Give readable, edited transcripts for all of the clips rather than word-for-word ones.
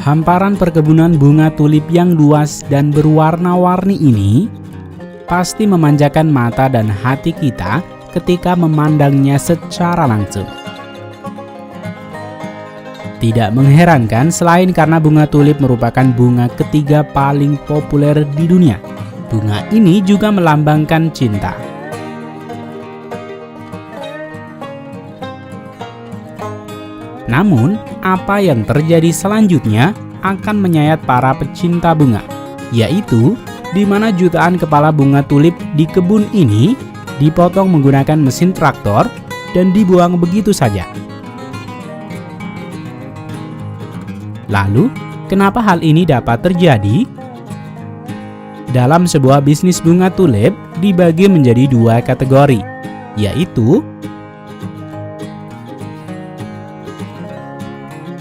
Hamparan perkebunan bunga tulip yang luas dan berwarna-warni ini pasti memanjakan mata dan hati kita ketika memandangnya secara langsung. Tidak mengherankan selain karena bunga tulip merupakan bunga ketiga paling populer di dunia. Bunga ini juga melambangkan cinta. Namun, apa yang terjadi selanjutnya akan menyayat para pecinta bunga, yaitu di mana jutaan kepala bunga tulip di kebun ini dipotong menggunakan mesin traktor dan dibuang begitu saja. Lalu, kenapa hal ini dapat terjadi? Dalam sebuah bisnis bunga tulip dibagi menjadi dua kategori, yaitu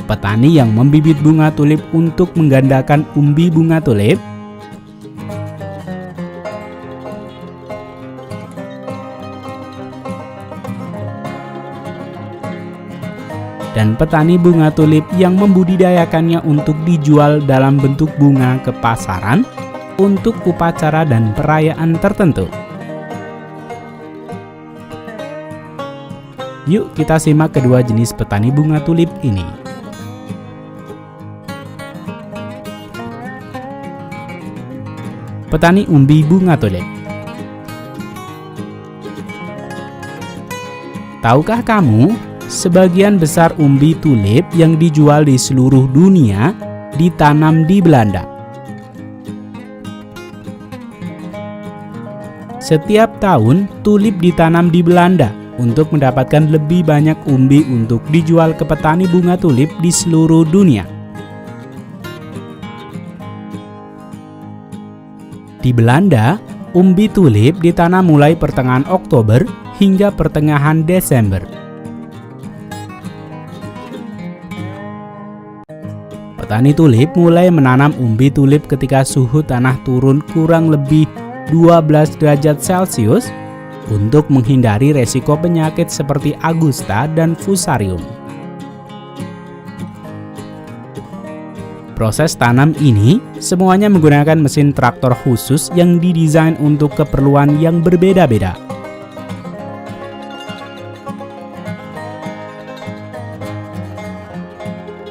petani yang membibit bunga tulip untuk menggandakan umbi bunga tulip, dan petani bunga tulip yang membudidayakannya untuk dijual dalam bentuk bunga ke pasaran untuk upacara dan perayaan tertentu. Yuk kita simak kedua jenis petani bunga tulip ini. Petani umbi bunga tulip. Tahukah kamu, sebagian besar umbi tulip yang dijual di seluruh dunia ditanam di Belanda. Setiap tahun, tulip ditanam di Belanda untuk mendapatkan lebih banyak umbi untuk dijual ke petani bunga tulip di seluruh dunia. Di Belanda, umbi tulip ditanam mulai pertengahan Oktober hingga pertengahan Desember. Petani tulip mulai menanam umbi tulip ketika suhu tanah turun kurang lebih 12 derajat Celcius untuk menghindari resiko penyakit seperti Augusta dan Fusarium. Proses tanam ini semuanya menggunakan mesin traktor khusus yang didesain untuk keperluan yang berbeda-beda.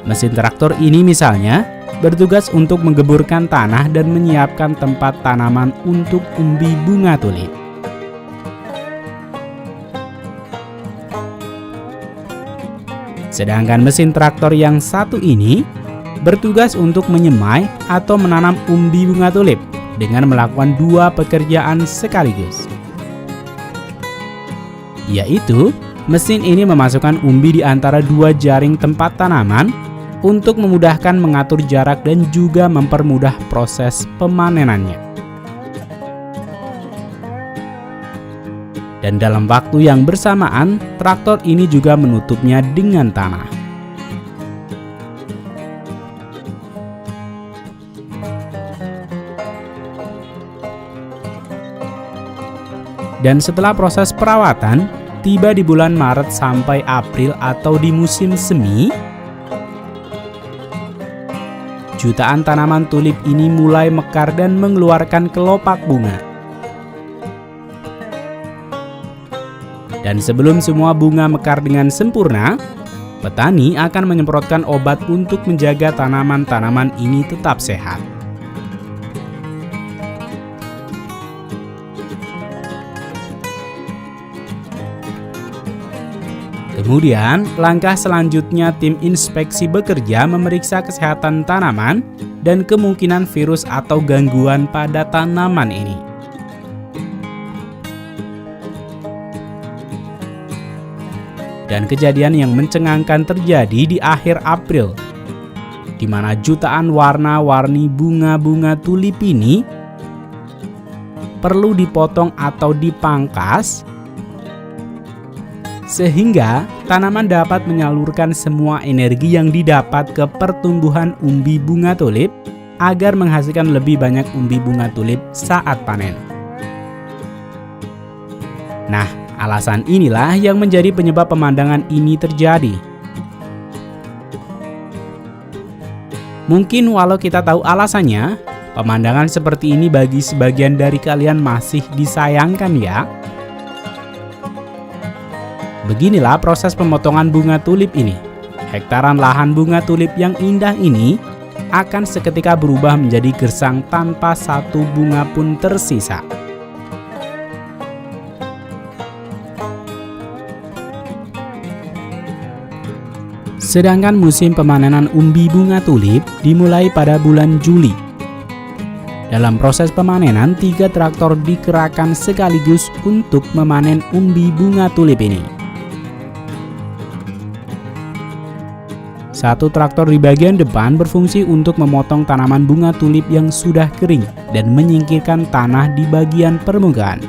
Mesin traktor ini misalnya bertugas untuk menggeburkan tanah dan menyiapkan tempat tanaman untuk umbi bunga tulip. Sedangkan mesin traktor yang satu ini bertugas untuk menyemai atau menanam umbi bunga tulip dengan melakukan dua pekerjaan sekaligus. Yaitu, mesin ini memasukkan umbi di antara dua jaring tempat tanaman untuk memudahkan mengatur jarak dan juga mempermudah proses pemanenannya. Dan dalam waktu yang bersamaan, traktor ini juga menutupnya dengan tanah. Dan setelah proses perawatan, tiba di bulan Maret sampai April atau di musim semi, jutaan tanaman tulip ini mulai mekar dan mengeluarkan kelopak bunga. Dan sebelum semua bunga mekar dengan sempurna, petani akan menyemprotkan obat untuk menjaga tanaman-tanaman ini tetap sehat. Kemudian, langkah selanjutnya tim inspeksi bekerja memeriksa kesehatan tanaman dan kemungkinan virus atau gangguan pada tanaman ini. Dan kejadian yang mencengangkan terjadi di akhir April, di mana jutaan warna-warni bunga-bunga tulip ini perlu dipotong atau dipangkas sehingga tanaman dapat menyalurkan semua energi yang didapat ke pertumbuhan umbi bunga tulip agar menghasilkan lebih banyak umbi bunga tulip saat panen. Nah, alasan inilah yang menjadi penyebab pemandangan ini terjadi. Mungkin walau kita tahu alasannya, pemandangan seperti ini bagi sebagian dari kalian masih disayangkan ya. Beginilah proses pemotongan bunga tulip ini. Hektaran lahan bunga tulip yang indah ini akan seketika berubah menjadi gersang tanpa satu bunga pun tersisa. Sedangkan musim pemanenan umbi bunga tulip dimulai pada bulan Juli. Dalam proses pemanenan, 3 traktor dikerahkan sekaligus untuk memanen umbi bunga tulip ini. Satu traktor di bagian depan berfungsi untuk memotong tanaman bunga tulip yang sudah kering dan menyingkirkan tanah di bagian permukaan.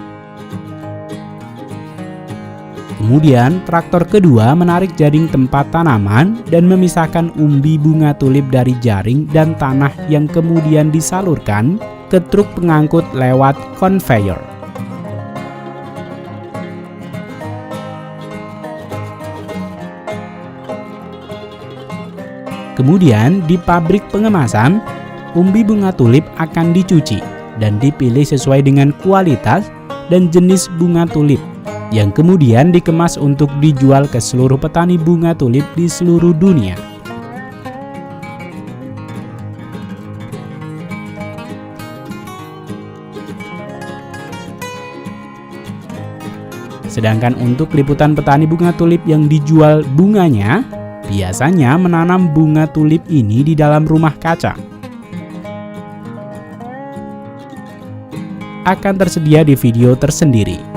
Kemudian, traktor kedua menarik jaring tempat tanaman dan memisahkan umbi bunga tulip dari jaring dan tanah yang kemudian disalurkan ke truk pengangkut lewat conveyor. Kemudian di pabrik pengemasan, umbi bunga tulip akan dicuci dan dipilih sesuai dengan kualitas dan jenis bunga tulip yang kemudian dikemas untuk dijual ke seluruh petani bunga tulip di seluruh dunia. Sedangkan untuk liputan petani bunga tulip yang dijual bunganya, biasanya menanam bunga tulip ini di dalam rumah kaca. Akan tersedia di video tersendiri.